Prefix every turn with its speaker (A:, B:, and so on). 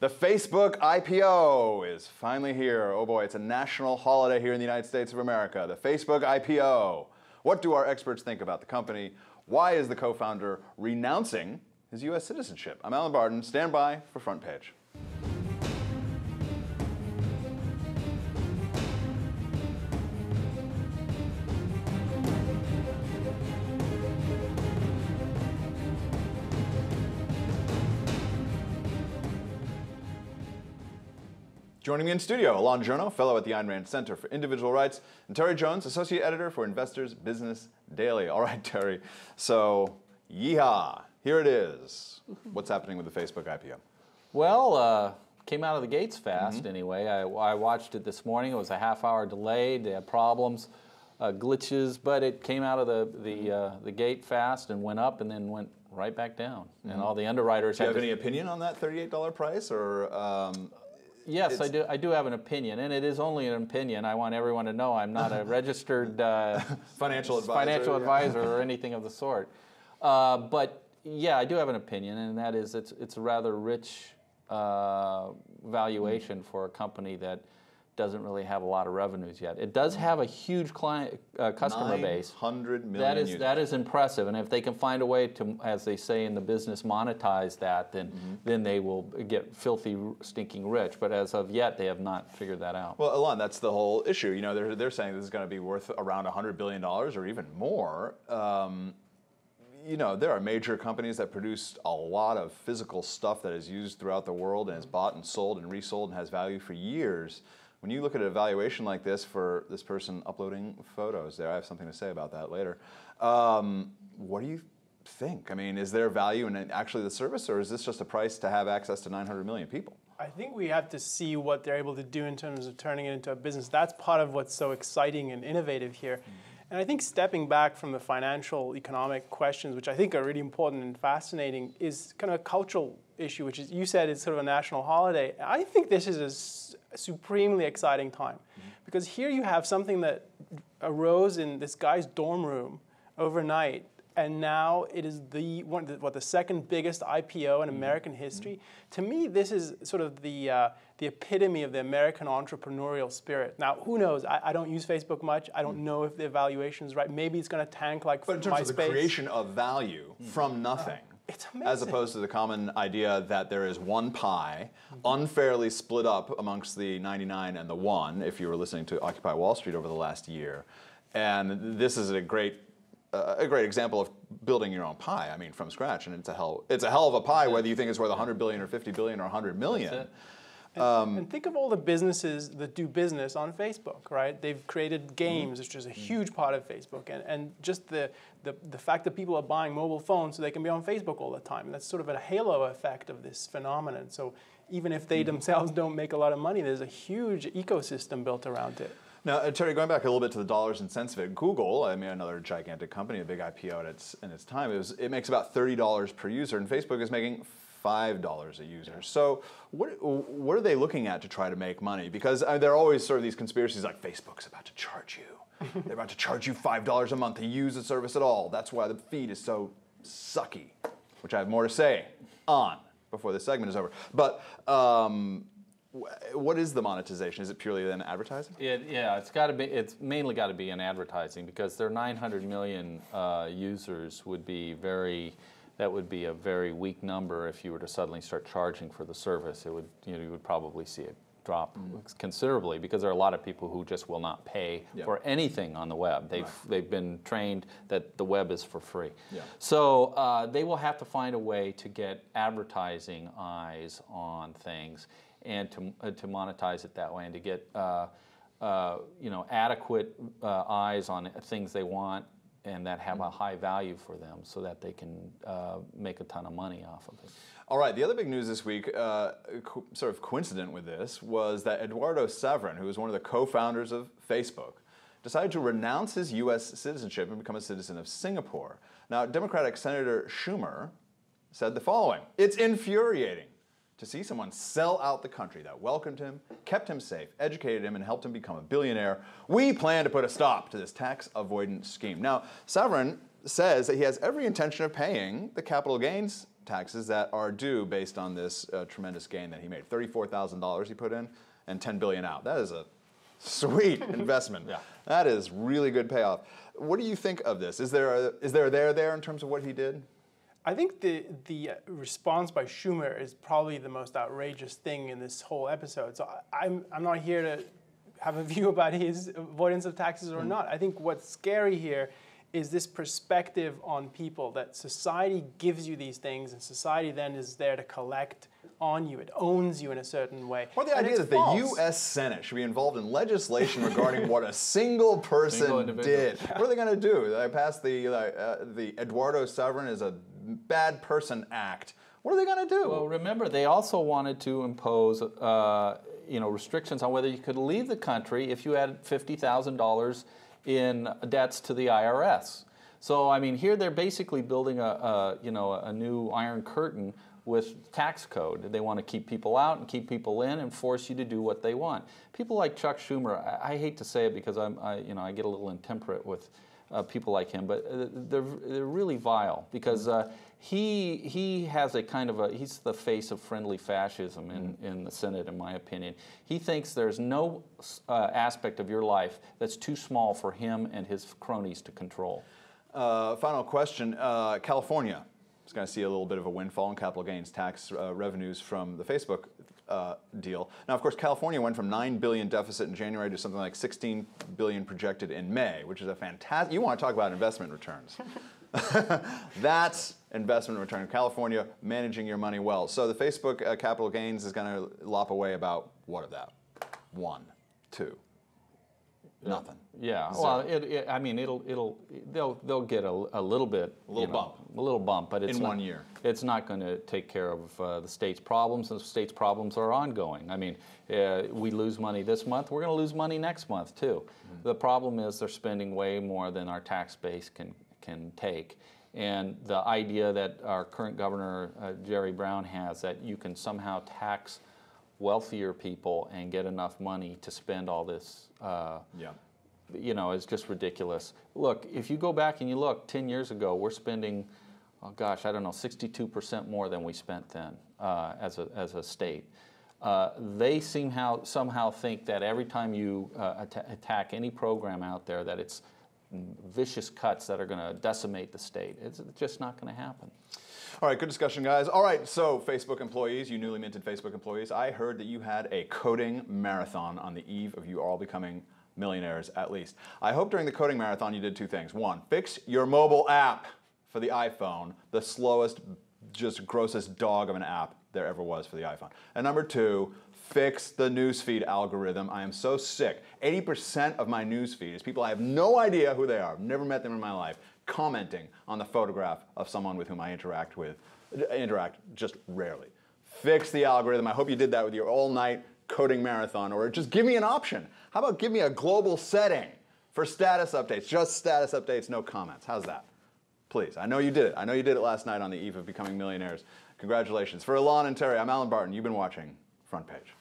A: The Facebook IPO is finally here. Oh boy, it's a national holiday here in the United States of America. The Facebook IPO. What do our experts think about the company? Why is the co-founder renouncing his U.S. citizenship? I'm Alan Barden. Stand by for Front Page. Joining me in studio, Alon Journo, fellow at the Ayn Rand Center for Individual Rights, and Terry Jones, associate editor for Investors Business Daily. All right, Terry. So, yeehaw, here it is. What's happening with the Facebook IPO?
B: Well, came out of the gates fast anyway. I watched it this morning. It was a half-hour delayed. They had problems, glitches, but it came out of the gate fast and went up and then went right back down. And all the underwriters.
A: Do you have any opinion on that $38 price, or?
B: Yes, I do. I do have an opinion, and it is only an opinion. I want everyone to know I'm not a registered
A: financial advisor
B: or anything of the sort. But yeah, I do have an opinion, and that is it's a rather rich valuation for a company that doesn't really have a lot of revenues yet. It does have a huge client customer base.
A: 900 million users.
B: That is impressive, and if they can find a way to, as they say in the business, monetize that, then they will get filthy, stinking rich. But as of yet, they have not figured that out.
A: Well, Alon, that's the whole issue. You know, they're saying this is going to be worth around $100 billion or even more. You know, there are major companies that produce a lot of physical stuff that is used throughout the world and is bought and sold and resold and has value for years. When you look at a valuation like this for this person uploading photos there, I have something to say about that later. What do you think? I mean, is there value in actually the service, or is this just a price to have access to 900 million people?
C: I think we have to see what they're able to do in terms of turning it into a business. That's part of what's so exciting and innovative here. And I think stepping back from the financial, economic questions, which I think are really important and fascinating, is kind of a cultural issue, which is, you said it's sort of a national holiday. I think this is a supremely exciting time, because here you have something that arose in this guy's dorm room overnight, and now it is the second biggest IPO in American history. To me, this is sort of the epitome of the American entrepreneurial spirit. Now, who knows? I don't use Facebook much. I don't know if the valuation is right. Maybe it's going to tank like MySpace.
A: But in terms of the creation of value from nothing,
C: it's amazing.
A: As opposed to the common idea that there is one pie, unfairly split up amongst the 99 and the 1, if you were listening to Occupy Wall Street over the last year. And this is a great example of building your own pie, I mean, from scratch. And it's a hell of a pie, whether you think it's worth 100 billion or 50 billion or 100 million.
C: And think of all the businesses that do business on Facebook, right? They've created games, which is a huge part of Facebook, and just the fact that people are buying mobile phones so they can be on Facebook all the time. And that's sort of a halo effect of this phenomenon. So even if they themselves don't make a lot of money, there's a huge ecosystem built around it.
A: Now, Terry, going back a little bit to the dollars and cents of it, Google, I mean, another gigantic company, a big IPO in its time, it makes about $30 per user, and Facebook is making $5 a user. So what are they looking at to try to make money? Because there are always sort of these conspiracies like Facebook's about to charge you. They're about to charge you $5 a month to use the service at all. That's why the feed is so sucky, which I have more to say on before this segment is over. But what is the monetization? Is it purely then advertising?
B: Yeah, it's mainly got to be in advertising, because their 900 million users would be that would be a very weak number if you were to suddenly start charging for the service. It would, you would probably see it drop considerably, because there are a lot of people who just will not pay for anything on the web. They've been trained that the web is for free. Yeah. So they will have to find a way to get advertising eyes on things, and to monetize it that way, and to get adequate eyes on things they want and that have a high value for them, so that they can make a ton of money off of it.
A: All right, the other big news this week, sort of coincident with this, was that Eduardo Saverin, who is one of the co-founders of Facebook, decided to renounce his U.S. citizenship and become a citizen of Singapore. Now, Democratic Senator Schumer said the following: "It's infuriating to see someone sell out the country that welcomed him, kept him safe, educated him, and helped him become a billionaire. We plan to put a stop to this tax avoidance scheme." Now, Saverin says that he has every intention of paying the capital gains taxes that are due based on this tremendous gain that he made. $34,000 he put in and $10 billion out. That is a sweet investment.
B: Yeah.
A: That is really good payoff. What do you think of this? Is there a there in terms of what he did?
C: I think the response by Schumer is probably the most outrageous thing in this whole episode. So I'm not here to have a view about his avoidance of taxes or not. I think what's scary here is this perspective on people, that society gives you these things and society then is there to collect on you. It owns you in a certain way.
A: Or the idea that the U.S. Senate should be involved in legislation regarding what a single person did. What are they going to do? They passed the Eduardo Sovereign is a bad person act. What are they going to do?
B: Well, remember, they also wanted to impose restrictions on whether you could leave the country if you had $50,000 in debts to the IRS. So, I mean, here they're basically building a new Iron Curtain with tax code. They want to keep people out and keep people in and force you to do what they want. People like Chuck Schumer, I hate to say it because I get a little intemperate with people like him, but they're really vile because he has a kind of he's the face of friendly fascism in the Senate, in my opinion. He thinks there's no aspect of your life that's too small for him and his cronies to control.
A: Final question, California is going to see a little bit of a windfall in capital gains tax revenues from the Facebook deal. Now, of course, California went from $9 billion deficit in January to something like $16 billion projected in May, which is a fantastic. You want to talk about investment returns? That's investment return. California managing your money well. So the Facebook capital gains is going to lop away about what of that? 1, 2. Nothing.
B: Yeah.
A: Zero.
B: Well, they'll get a little bit. A little bump, but it's
A: in
B: not,
A: 1 year.
B: It's not going to take care of the state's problems, and the state's problems are ongoing. I mean, we lose money this month, we're going to lose money next month too. The problem is they're spending way more than our tax base can take. And the idea that our current governor, Jerry Brown, has that you can somehow tax wealthier people and get enough money to spend all this, is just ridiculous. Look, if you go back and you look, 10 years ago, we're spending, 62% more than we spent then as a state. They somehow think that every time you attack any program out there, that it's vicious cuts that are going to decimate the state. It's just not going to happen.
A: All right, good discussion, guys. All right, so Facebook employees, you newly minted Facebook employees, I heard that you had a coding marathon on the eve of you all becoming millionaires, at least. I hope during the coding marathon you did 2 things. 1, fix your mobile app for the iPhone, the slowest, just grossest dog of an app there ever was for the iPhone. And number 2, fix the newsfeed algorithm. I am so sick. 80% of my newsfeed is people I have no idea who they are, I've never met them in my life, commenting on the photograph of someone with whom I interact just rarely. Fix the algorithm. I hope you did that with your all-night coding marathon, or just give me an option. How about give me a global setting for status updates? Just status updates, no comments. How's that? Please. I know you did it. I know you did it last night on the eve of becoming millionaires. Congratulations. For Alon and Terry, I'm Alan Barton. You've been watching Front Page.